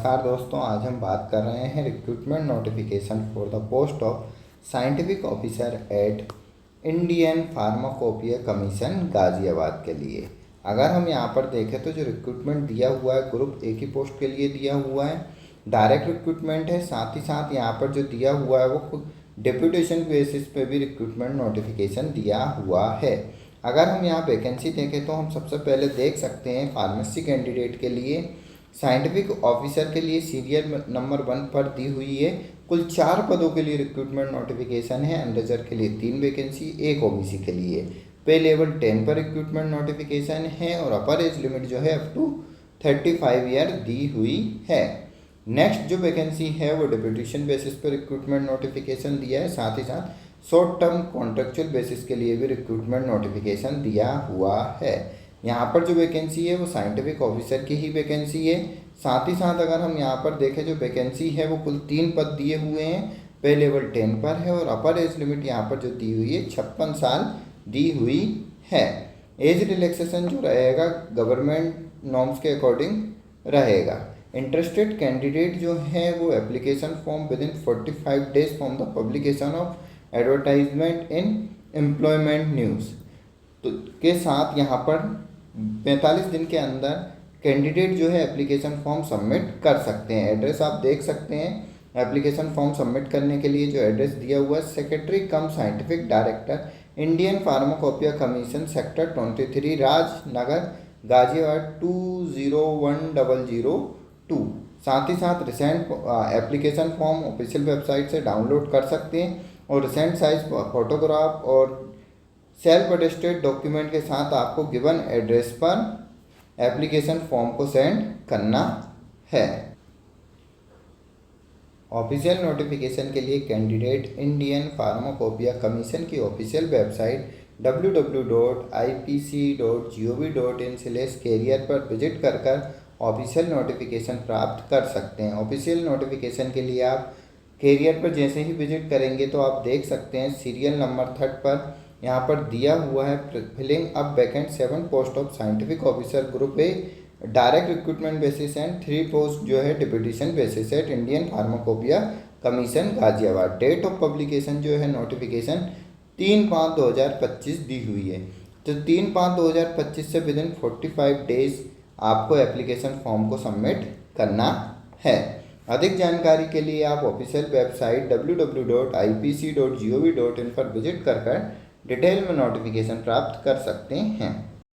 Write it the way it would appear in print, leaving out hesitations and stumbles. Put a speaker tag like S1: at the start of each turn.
S1: नमस्कार दोस्तों, आज हम बात कर रहे हैं recruitment notification for the post of scientific officer eight Indian pharmacopoeia commission Ghaziabad के लिए। अगर हम यहां पर देखें तो जो रिक्रूटमेंट दिया हुआ है ग्रुप ए की पोस्ट के लिए दिया हुआ है, डायरेक्ट रिक्रूटमेंट है। साथ ही साथ यहाँ पर जो दिया हुआ है वो डिप्यूटेशन बेसिस पे भी रिक्रूटमेंट नोटिफिकेशन दिया हुआ है। अगर हम यहाँ वैकेंसी देखें तो हम सबसे पहले देख सकते हैं फार्मेसी कैंडिडेट के लिए साइंटिफिक ऑफिसर के लिए सीरियल नंबर 1 पर दी हुई है। कुल 4 पदों के लिए रिक्रूटमेंट नोटिफिकेशन है। अनरिजर्व के लिए 3 वैकेंसी, 1 ओबीसी के लिए। पे लेवल 10 पर रिक्रूटमेंट नोटिफिकेशन है और अपर एज लिमिट जो है अप टू 35 ईयर दी हुई है। नेक्स्ट जो वैकेंसी है वो डिप्यूटेशन बेसिस पर रिक्रूटमेंट नोटिफिकेशन दिया है। साथ ही साथ शॉर्ट टर्म कॉन्ट्रेक्चुअल बेसिस के लिए भी रिक्रूटमेंट नोटिफिकेशन दिया हुआ है। यहाँ पर जो वैकेंसी है वो साइंटिफिक ऑफिसर की ही वैकेंसी है। साथ ही साथ अगर हम यहाँ पर देखें जो वैकेंसी है वो कुल 3 पद दिए हुए हैं। पे लेवल 10 पर है और अपर एज लिमिट यहाँ पर जो दी हुई है 56 साल दी हुई है। एज रिलैक्सेशन जो रहेगा गवर्नमेंट नॉर्म्स के अकॉर्डिंग रहेगा। इंटरेस्टेड कैंडिडेट जो है वो application form with in 45 days from the publication of advertisement in employment news तो के साथ यहाँ पर 45 दिन के अंदर कैंडिडेट जो है एप्लीकेशन फॉर्म सबमिट कर सकते हैं। एड्रेस आप देख सकते हैं। एप्लीकेशन फॉर्म सबमिट करने के लिए जो एड्रेस दिया हुआ है secretary cum scientific director Indian pharmacopoeia Commission sector 23 Rajnagar Ghaziabad 201002। साथ ही साथ recent application form official website से डाउनलोड कर सकते हैं और रिसेंट साइज फोटोग्राफ और सेल्फ अटेस्टेड डॉक्यूमेंट के साथ आपको गिवन एड्रेस पर एप्लीकेशन फॉर्म को सेंड करना है। ऑफिशियल नोटिफिकेशन के लिए कैंडिडेट इंडियन फार्माकोपिया कमीशन की ऑफिशियल वेबसाइट www.ipc.gov.in/career पर विजिट कर ऑफिशियल नोटिफिकेशन प्राप्त कर सकते हैं। ऑफिशियल नोटिफिकेशन के लिए आप कैरियर पर जैसे ही विजिट करेंगे तो आप देख सकते हैं सीरियल नंबर 3 पर यहाँ पर दिया हुआ है filling up vacant 7 post of scientific officer group A direct recruitment basis and 3 post जो है deputation basis at Indian pharmacopoeia commission Ghaziabad. Date of publication जो है नोटिफिकेशन 3/5/2025 दी हुई है। तो 3/5/2025 से विद इन 45 डेज आपको एप्लीकेशन फॉर्म को सबमिट करना है। अधिक जानकारी के लिए आप ऑफिशियल वेबसाइट www.ipc.gov.in पर विजिट कर डिटेल में नोटिफिकेशन प्राप्त कर सकते हैं।